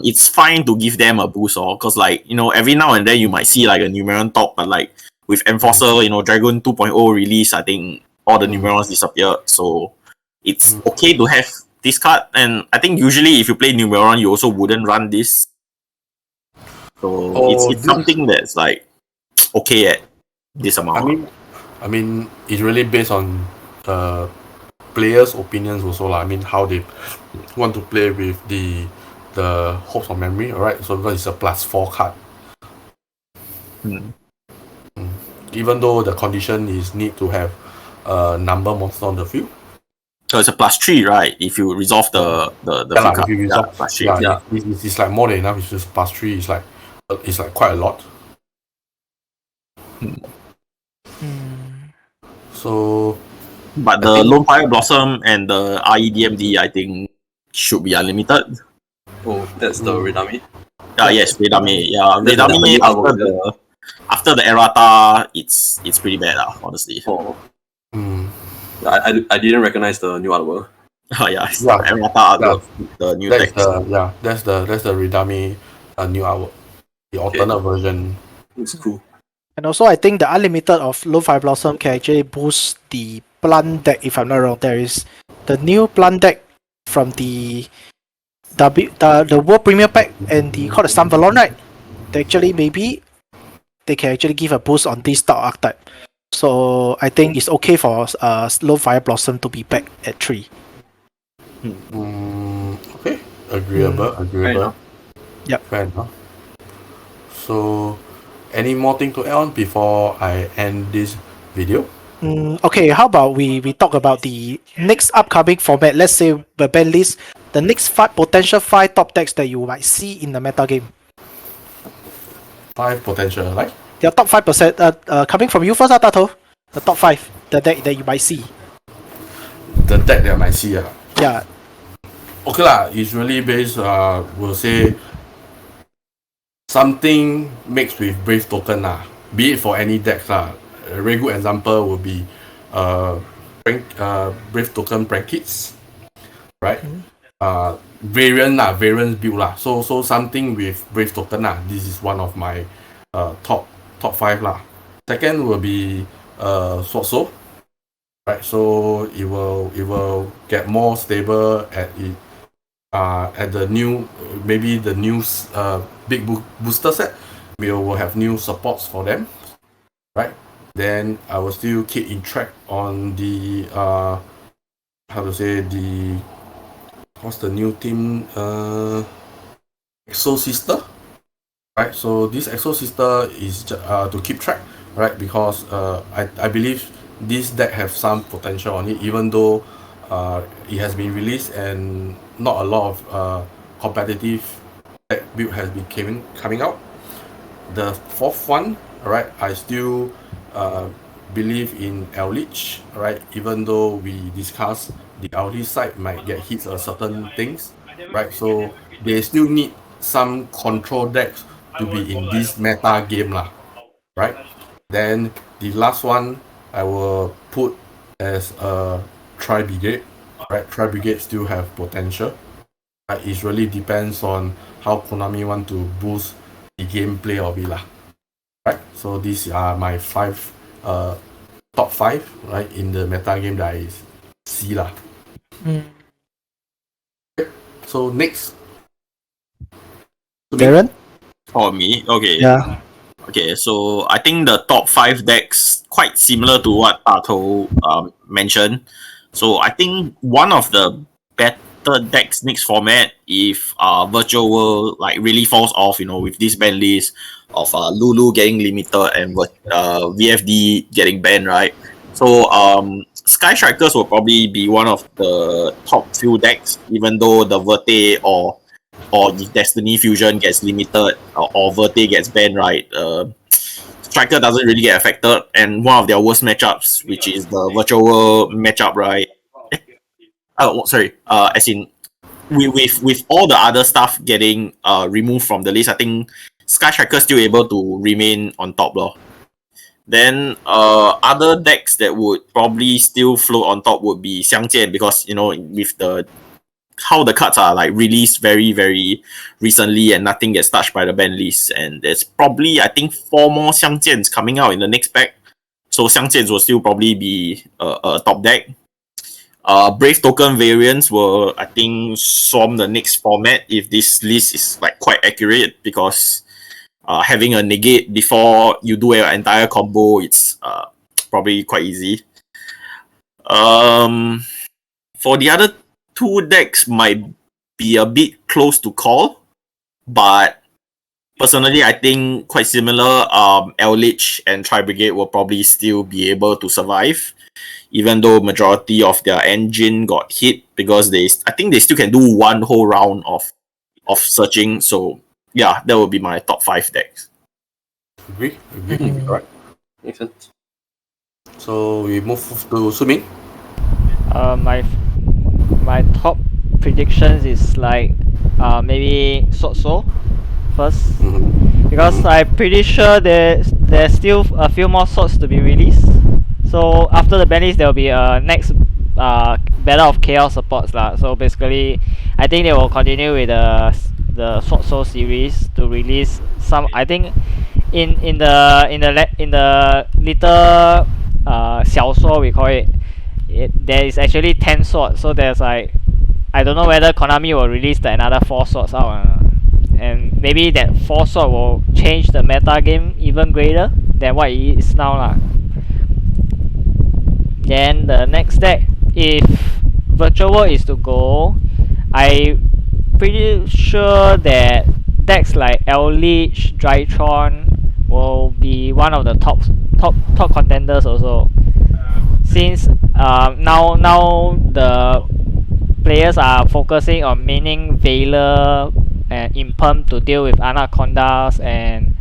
it's fine to give them a boost, because every now and then you might see like a Numeron top, but like with enforcer, Dragon 2.0 release, I think all the Numerons disappeared, so it's okay to have this card, and I think usually if you play Numeron, you also wouldn't run this, so it's something that's like okay at this amount. It's really based on players' opinions also lah. How they want to play with the Hopes of Memory, alright? So because it's a +4 card. Even though the condition is need to have number monster on the field. So it's a +3, right? If you resolve the if you resolve +3. It's like more than enough. It's just +3. It's like quite a lot. So, but the Lone Fire Blossom and the REDMD, I think, should be unlimited. Oh, that's the Redami. Yes, Redami. Yeah, Redami after the errata, it's pretty bad, honestly. I didn't recognize the new artwork. Errata, the new text. That's the Redami a new artwork, the alternate version. It's cool. And also, I think the unlimited of Low Fire Blossom can actually boost the plant deck. If I'm not wrong, there is the new plant deck from the World Premier Pack and the called the Sunvalon, right? They actually maybe they can actually give a boost on this top archetype. So I think it's okay for Low Fire Blossom to be back at 3. Okay, agreeable. enough. Yep. Fair enough. So, any more thing to add on before I end this video? Okay, how about we talk about the next upcoming format? Let's say the Banlist, the next potential 5 top decks that you might see in the meta game. 5 potential, right? Your top 5%, coming from you first, Tato. The top 5, the deck that you might see. The deck that I might see. Yeah. Okay lah, it's really based, we'll say, something mixed with Brave Token lah. Be it for any decks lah. A very good example would be Brave Token Prank Kits, right? Variant build lah. So something with Brave Token lah. This is one of my top 5 lah. Second will be Sword Soul, right? So it will get more stable at the new, maybe the new big booster set. We will have new supports for them, right? Then I will still keep in track on the what's the new team, Exo Sister, right? So this Exo Sister is to keep track, right? Because I believe this deck have some potential on it, even though it has been released and not a lot of competitive deck build has been coming out. The fourth one, right? I still believe in Eldritch, right? Even though we discussed the Eldritch side might get hit on certain things, right? So they still need some control decks to be in this meta game lah, right? Then the last one I will put as a Tri-Brigade, right? Tri-Brigade still have potential. It really depends on how Konami want to boost the gameplay of it lah. Right, so these are my top 5, right, in the meta game that I see lah. Okay, so next, Darren? For me, okay. Yeah. Okay, so I think the top 5 decks quite similar to what Tato mentioned. So I think one of the better decks next format, if Virtual World like really falls off, with this ban list of Lulu getting limited and VFD getting banned, right? So Sky Strikers will probably be one of the top few decks, even though the Verte or the Destiny Fusion gets limited or Verte gets banned, right? Striker doesn't really get affected, and one of their worst matchups, which is the Virtual World matchup, right? As in with all the other stuff getting removed from the list, I think Sky Striker still able to remain on top lor. Then other decks that would probably still float on top would be Xiangjian, because with the how the cards are like released very very recently and nothing gets touched by the ban list, and there's probably I think 4 more Xiangjians coming out in the next pack, so Xiangjians will still probably be a top deck. Brave Token variants will I think swarm the next format if this list is like quite accurate, because having a negate before you do your entire combo, it's probably quite easy. For the other 2 decks might be a bit close to call, but personally I think quite similar. Eldritch and Tri-Brigade will probably still be able to survive, even though majority of their engine got hit, because I think they still can do one whole round of searching. So yeah, that would be my top 5 decks. Agree. Alright. Makes sense. So we move to Suming. My top predictions is like maybe Sword Soul first, because I'm pretty sure there's still a few more swords to be released. So after the ban list, there will be a next Battle of Chaos supports lah. So basically, I think they will continue with the the Sword Soul series to release some. I think in the little 小说 we call it, there is actually 10 swords. So there's like, I don't know whether Konami will release another 4 swords out, and maybe that 4 sword will change the meta game even greater than what it is now lah. Then the next deck, if Virtual World is to go, I pretty sure that decks like Eldritch, Drytron will be one of the top contenders also. Since now the players are focusing on maining Veiler and Imperm to deal with Anacondas and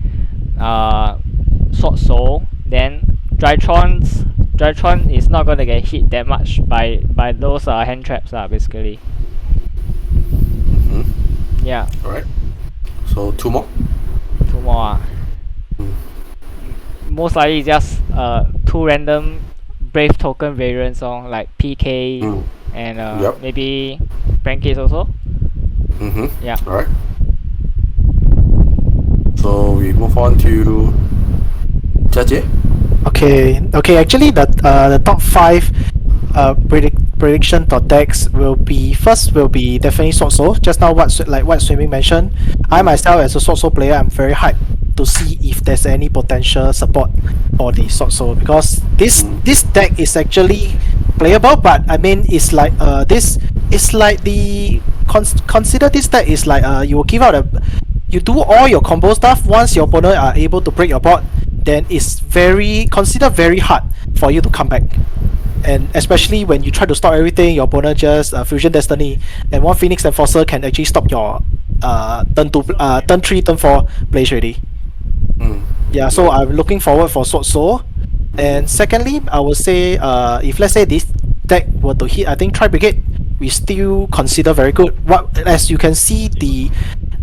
Sword Soul, then Drytron is not gonna get hit that much by those hand traps basically. Yeah. Alright. So 2 more? 2 more. Most likely just 2 random Brave token variants like PK and Yep. maybe Brankis also. Yeah. Alright. So we move on to Jia. Okay. Actually, the top 5 prediction for decks will be definitely Sword Soul. Just now, what Swimming mentioned, I myself as a Sword Soul player, I'm very hyped to see if there's any potential support for the Sword Soul, because this deck is actually playable, but I mean it's like this is like the consider this deck is like you will give out you do all your combo stuff. Once your opponent are able to break your board, then it's considered very hard for you to come back. And especially when you try to stop everything, your opponent just Fusion Destiny, and one Phoenix Enforcer can actually stop your turn 3, turn 4 plays already. Yeah, so I'm looking forward for Sword Soul. And secondly, I would say if let's say this deck were to hit, I think Tri Brigade we still consider very good. As you can see,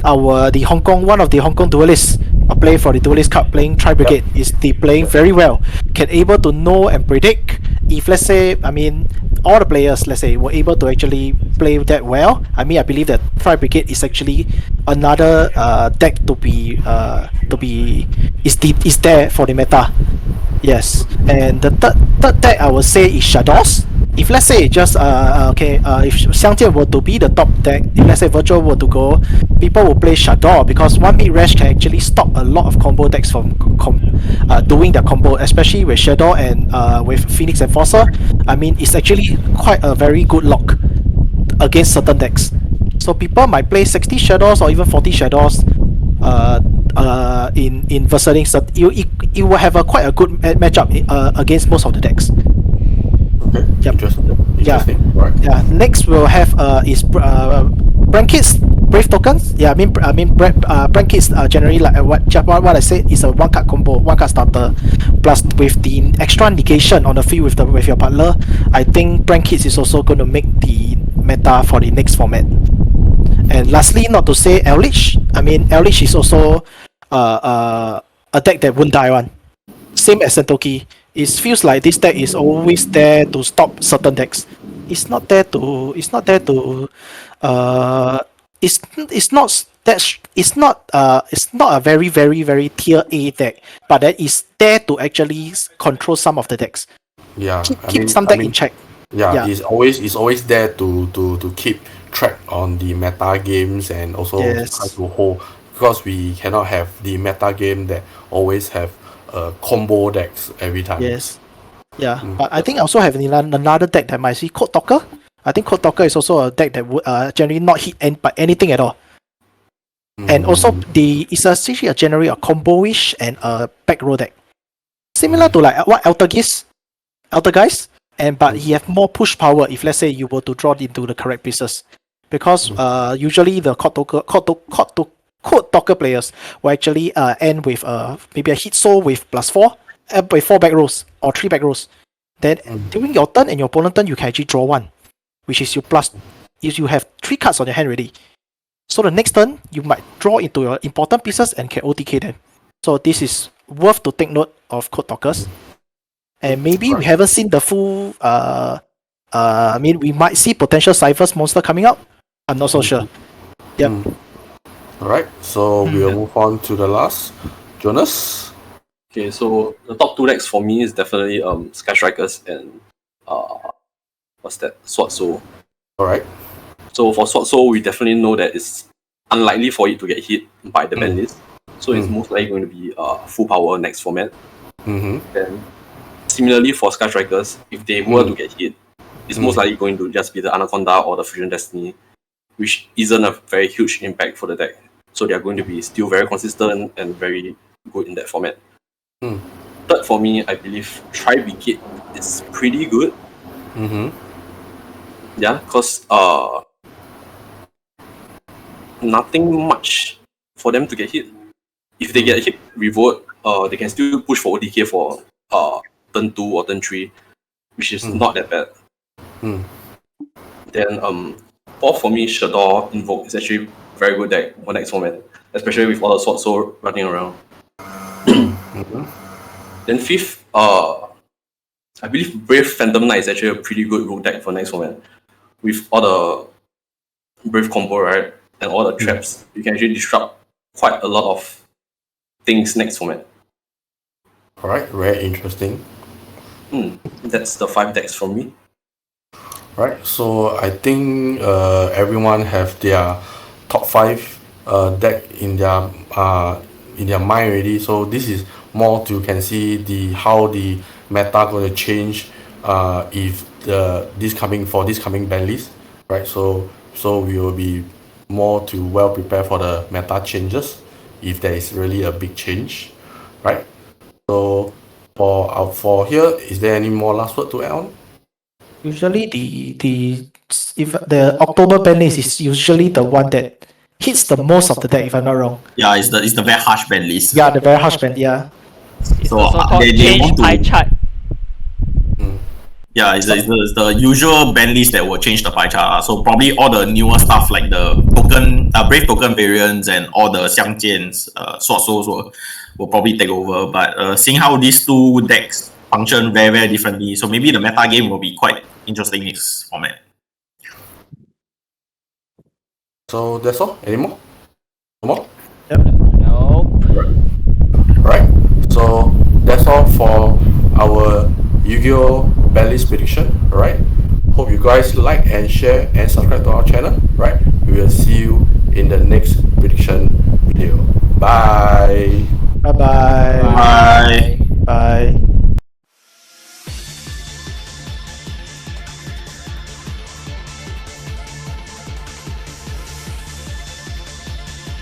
one of the Hong Kong duelists play for the Duelist Cup playing Tri Brigade is playing very well, can able to know and predict. If let's say, I mean, all the players, let's say, were able to actually play that well, I mean, I believe that Tri Brigade is actually another deck is there for the meta. Yes, and the third deck I would say is Shadows. If let's say just if Xiangjian were to be the top deck, if let's say Virtual were to go, people will play Shadow because one mid rash can actually stop a lot of combo decks from doing their combo, especially with Shadow and with Phoenix Enforcer. I mean, it's actually quite a very good lock against certain decks. So people might play 60 Shadows or even 40 Shadows in Versailles. You will have quite a good matchup against most of the decks. Okay. Yep. Interesting. Right. Yeah. Next we'll have is Brankits Brave tokens. Yeah, I mean Brankits generally like what I said is a 1-card combo, 1-card starter, plus with the extra negation on the field with your partner. I think Brankits is also going to make the meta for the next format. And lastly, not to say Eldritch. I mean Eldritch is also a deck that won't die one. Same as Sentoki. It feels like this deck is always there to stop certain decks. It's not a very very tier A deck, but that is there to actually control some of the decks. Yeah. Keep some deck in check. Yeah, it's always there to keep track on the meta games and also try to hold, because we cannot have the meta game that always have combo decks every time. Yes. Yeah, but I think I also have another deck that might see Code Talker. I think Code Talker is also a deck that would generally not hit by anything at all. And also it's essentially generally a combo-ish and a back row deck. Similar to like what Altergeist, but he have more push power if let's say you were to draw into the correct pieces. Because usually the Code Talker players will actually end with maybe a hit soul with +4 with 4 back rows or 3 back rows. Then during your turn and your opponent turn, you can actually draw 1, which is you have 3 cards on your hand already. So the next turn you might draw into your important pieces and can OTK them. So this is worth to take note of Code Talkers. And maybe we haven't seen the full we might see potential Cypher's monster coming out. I'm not so sure. Yep. Alright, so we'll move on to the last. Jonas? Okay, so the top 2 decks for me is definitely Sky Strikers and what's that? Sword Soul. Alright. So for Sword Soul, we definitely know that it's unlikely for it to get hit by the ban list. So it's most likely going to be full power next format. Then similarly for Sky Strikers, if they were to get hit, it's most likely going to just be the Anaconda or the Fusion Destiny, which isn't a very huge impact for the deck. So they are going to be still very consistent and very good in that format. Third for me, I believe Tri-Brigade is pretty good. Yeah, because nothing much for them to get hit. If they get hit, revolt, they can still push for ODK for turn 2 or turn 3, which is not that bad. Then fourth for me, Shador Invoke is actually very good deck for next format, especially with all the Sword Soul running around. Then fifth, I believe Brave Phantom Knight is actually a pretty good rogue deck for next format. With all the Brave combo, right, and all the traps, you can actually disrupt quite a lot of things next format. Alright, very interesting. That's the 5 decks from me. Right, so I think everyone have their top 5 deck in their mind already. So this is more to can see how the meta going to change if this coming ban list, right? So we will be more to well prepare for the meta changes if there is really a big change, right? So for here, is there any more last word to add on? Usually if the October ban list is usually the one that hits the most of the deck, if I'm not wrong. Yeah, it's the very harsh ban list. Yeah, the very harsh ban, yeah. It's So, also called they change want to- pie chart. Yeah, it's the usual ban list that will change the pie chart. So probably all the newer stuff like the token, Brave token variants and all the Xiangjians, Sword Souls will probably take over. But seeing how these 2 decks function very, very differently, so maybe the meta game will be quite interesting next format. So that's all. Any more? No more? Nope. Right. So that's all for our Yu-Gi-Oh! Banlist prediction. Right. Hope you guys like and share and subscribe to our channel. Right. We will see you in the next prediction video. Bye. Bye-bye. Bye. Bye.